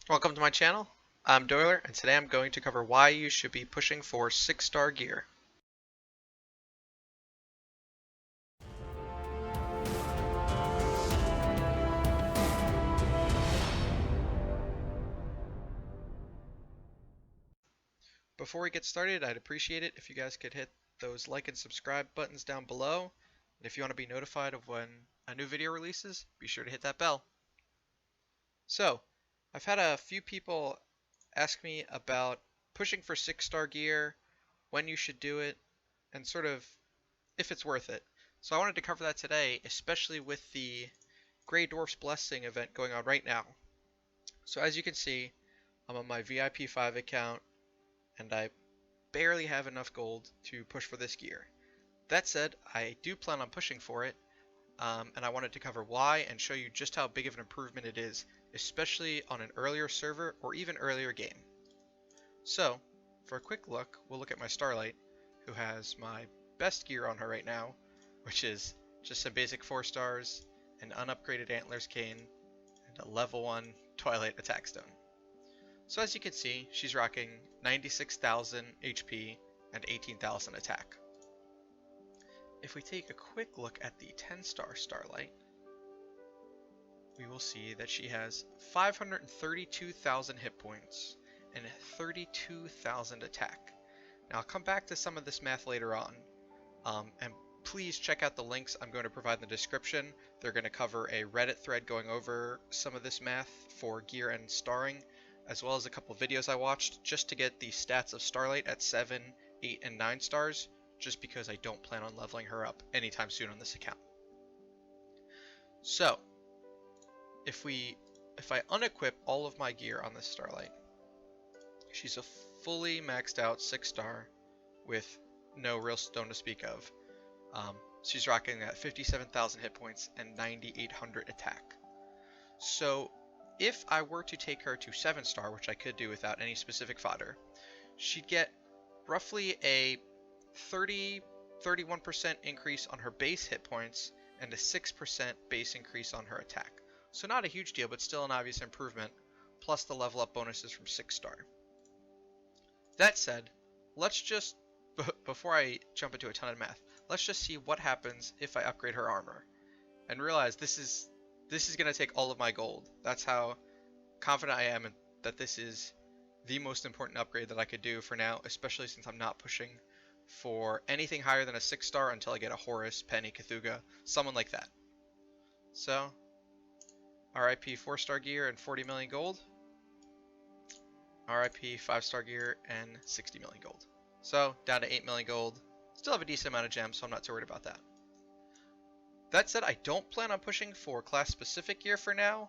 Welcome to my channel. I'm Doyler, and today I'm going to cover why you should be pushing for 6-star gear. Before we get started, I'd appreciate it if you guys could hit those like and subscribe buttons down below. And if you want to be notified of when a new video releases, be sure to hit that bell. So, I've had a few people ask me about pushing for 6-star gear, when you should do it, and sort of if it's worth it. So I wanted to cover that today, especially with the Gray Dwarf Blessing event going on right now. So as you can see, I'm on my VIP 5 account, and I barely have enough gold to push for this gear. That said, I do plan on pushing for it, and I wanted to cover why and show you just how big of an improvement it is, especially on an earlier server or even earlier game. So, for a quick look, we'll look at my Starlight, who has my best gear on her right now, which is just some basic 4 stars, an unupgraded Antlers Cane, and a level 1 Twilight Attack Stone. So as you can see, she's rocking 96,000 HP and 18,000 attack. If we take a quick look at the 10-star Starlight, we will see that she has 532,000 hit points and 32,000 attack. Now I'll come back to some of this math later on, and please check out the links I'm going to provide in the description. They're going to cover a Reddit thread going over some of this math for gear and starring, as well as a couple of videos I watched just to get the stats of Starlight at 7, 8, and 9 stars, just because I don't plan on leveling her up anytime soon on this account. So, if I unequip all of my gear on this Starlight, she's a fully maxed out 6-star with no real stone to speak of. She's rocking at 57,000 hit points and 9,800 attack. So if I were to take her to 7-star, which I could do without any specific fodder, she'd get roughly a 31% increase on her base hit points and a 6% base increase on her attack. So not a huge deal, but still an obvious improvement, plus the level up bonuses from 6-star. That said, let's just, before I jump into a ton of math, let's just see what happens if I upgrade her armor. And realize this is going to take all of my gold. That's how confident I am that this is the most important upgrade that I could do for now, especially since I'm not pushing for anything higher than a 6-star until I get a Horus, Penny, Cthulhu, someone like that. So, RIP 4-star gear and 40 million gold. RIP 5-star gear and 60 million gold. So, down to 8 million gold. Still have a decent amount of gems, so I'm not too worried about that. That said, I don't plan on pushing for class-specific gear for now.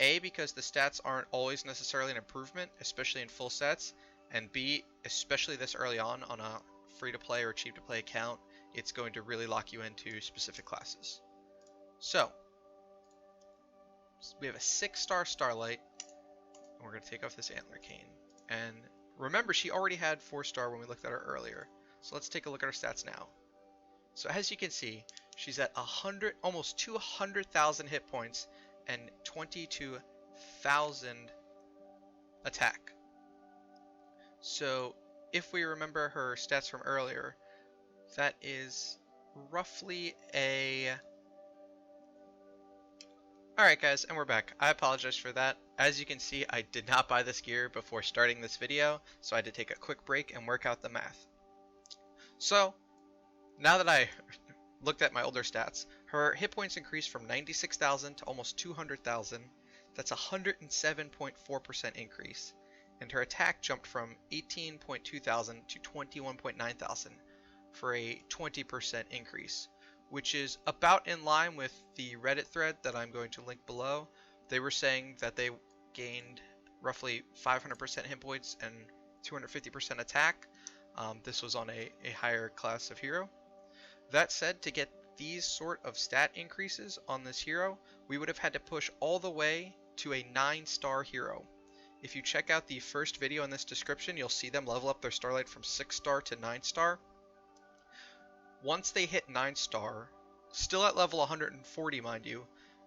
A, because the stats aren't always necessarily an improvement, especially in full sets. And B, especially this early on a free-to-play or cheap-to-play account, it's going to really lock you into specific classes. So, we have a 6-star Starlight, and we're going to take off this Antler Cane. And remember, she already had 4-star when we looked at her earlier. So let's take a look at her stats now. So as you can see, she's at almost 200,000 hit points and 22,000 attack. So if we remember her stats from earlier, that is roughly a... Alright guys, and we're back. I apologize for that. As you can see, I did not buy this gear before starting this video, so I had to take a quick break and work out the math. So, now that I looked at my older stats, her hit points increased from 96,000 to almost 200,000. That's a 107.4% increase. And her attack jumped from 18.2 thousand to 21.9 thousand for a 20% increase, which is about in line with the Reddit thread that I'm going to link below. They were saying that they gained roughly 500% hit points and 250% attack. This was on a higher class of hero. That said, to get these sort of stat increases on this hero, we would have had to push all the way to a 9-star hero. If you check out the first video in this description, you'll see them level up their Starlight from 6-star to 9-star. Once they hit 9-star, still at level 140 mind you,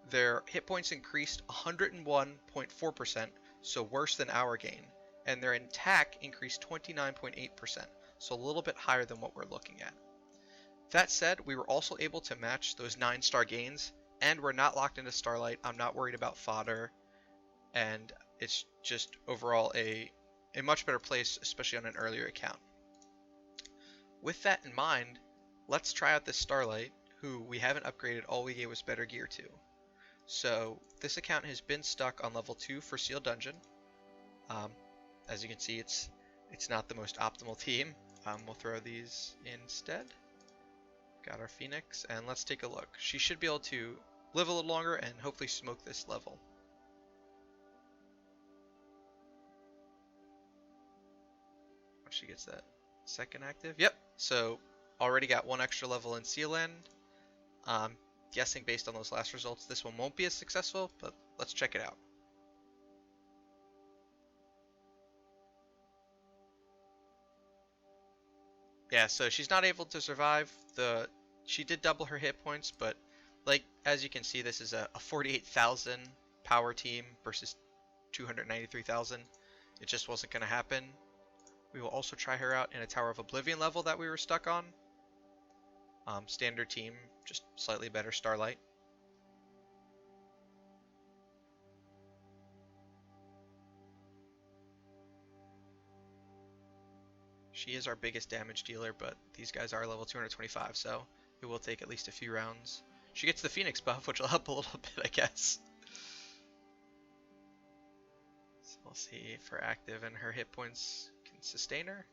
their hit points increased 101.4%, so worse than our gain. And their attack increased 29.8%, so a little bit higher than what we're looking at. That said, we were also able to match those 9-star gains, and we're not locked into Starlight. I'm not worried about fodder, and it's just overall a much better place, especially on an earlier account. With that in mind, let's try out this Starlight, who we haven't upgraded. All we gave was better gear to. So this account has been stuck on level 2 for Sealed Dungeon. As you can see, it's not the most optimal team. We'll throw these instead. Got our Phoenix, and let's take a look. She should be able to live a little longer and hopefully smoke this level. Once she gets that second active. Yep, so already got 1 extra level in Seal End. Guessing based on those last results, this one won't be as successful, but let's check it out. Yeah, so she's not able to survive. She did double her hit points, but like as you can see, this is a 48,000 power team versus 293,000. It just wasn't going to happen. We will also try her out in a Tower of Oblivion level that we were stuck on. Standard team, just slightly better Starlight. She is our biggest damage dealer, but these guys are level 225, so it will take at least a few rounds. She gets the Phoenix buff, which will help a little bit, I guess. So we'll see if her active and her hit points can sustain her.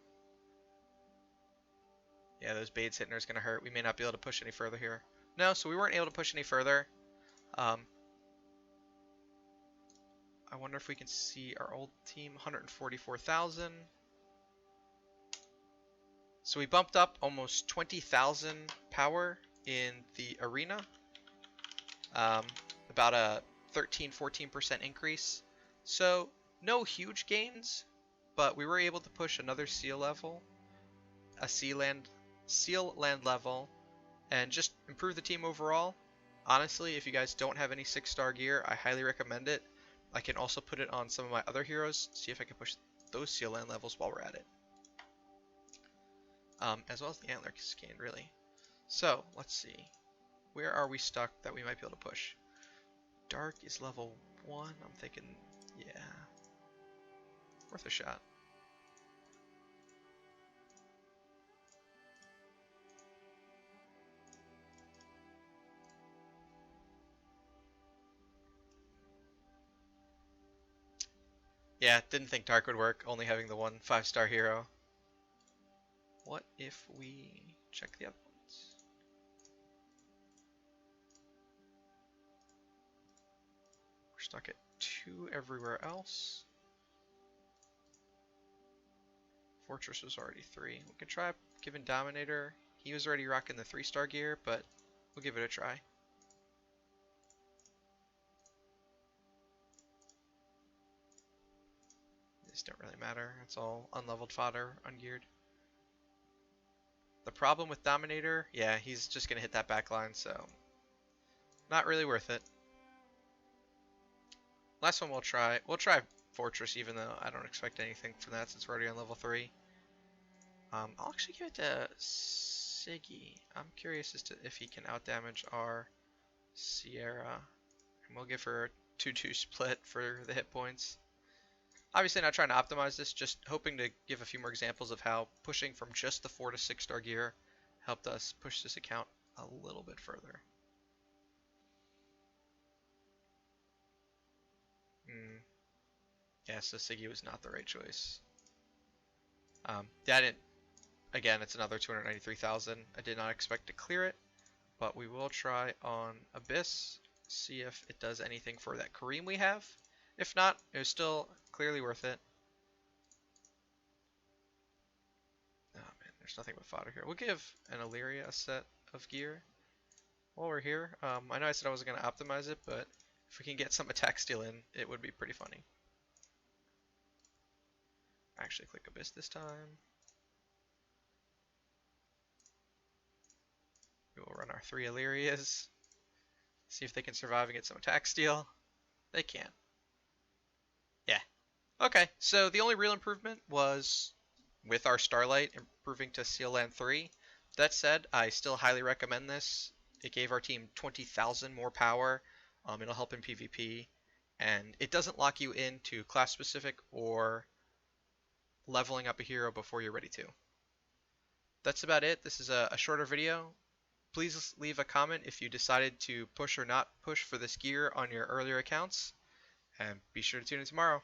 Yeah, those Bades hitting her is going to hurt. We may not be able to push any further here. No, so we weren't able to push any further. I wonder if we can see our old team, 144,000. So we bumped up almost 20,000 power in the arena. About a 13-14% increase. So no huge gains, but we were able to push another seal level, a seal land level, and just improve the team overall. Honestly, if you guys don't have any 6-star gear, I highly recommend it. I can also put it on some of my other heroes, see if I can push those seal land levels while we're at it. As well as the antler scan, really. So, let's see. Where are we stuck that we might be able to push? Dark is level 1. I'm thinking, yeah, worth a shot. Yeah, didn't think Dark would work, only having the 1 5-star hero. What if we check the other ones? We're stuck at 2 everywhere else. Fortress was already 3. We could try giving Dominator. He was already rocking the 3-star gear, but we'll give it a try. These don't really matter. It's all unleveled fodder, ungeared. The problem with Dominator, yeah, he's just going to hit that backline, so not really worth it. Last one we'll try Fortress, even though I don't expect anything from that since we're already on level 3. I'll actually give it to Siggy. I'm curious as to if he can outdamage our Sierra. And we'll give her a 2-2 split for the hit points. Obviously not trying to optimize this, just hoping to give a few more examples of how pushing from just the 4 to 6-star gear helped us push this account a little bit further. Yeah, so Siggy was not the right choice. Again, it's another 293,000. I did not expect to clear it, but we will try on Abyss, see if it does anything for that Kareem we have. If not, it was still clearly worth it. Oh man, there's nothing but fodder here. We'll give an Illyria a set of gear while we're here. I know I said I wasn't going to optimize it, but if we can get some attack steal in, it would be pretty funny. Actually click Abyss this time. We will run our 3 Illyrias. See if they can survive and get some attack steal. They can. Yeah, Okay, so the only real improvement was with our Starlight improving to Seal Land 3. That said, I still highly recommend this. It gave our team 20,000 more power. It'll help in PvP, and it doesn't lock you into class specific or leveling up a hero before you're ready to. That's about it. This is a shorter video. Please leave a comment if you decided to push or not push for this gear on your earlier accounts, and be sure to tune in tomorrow.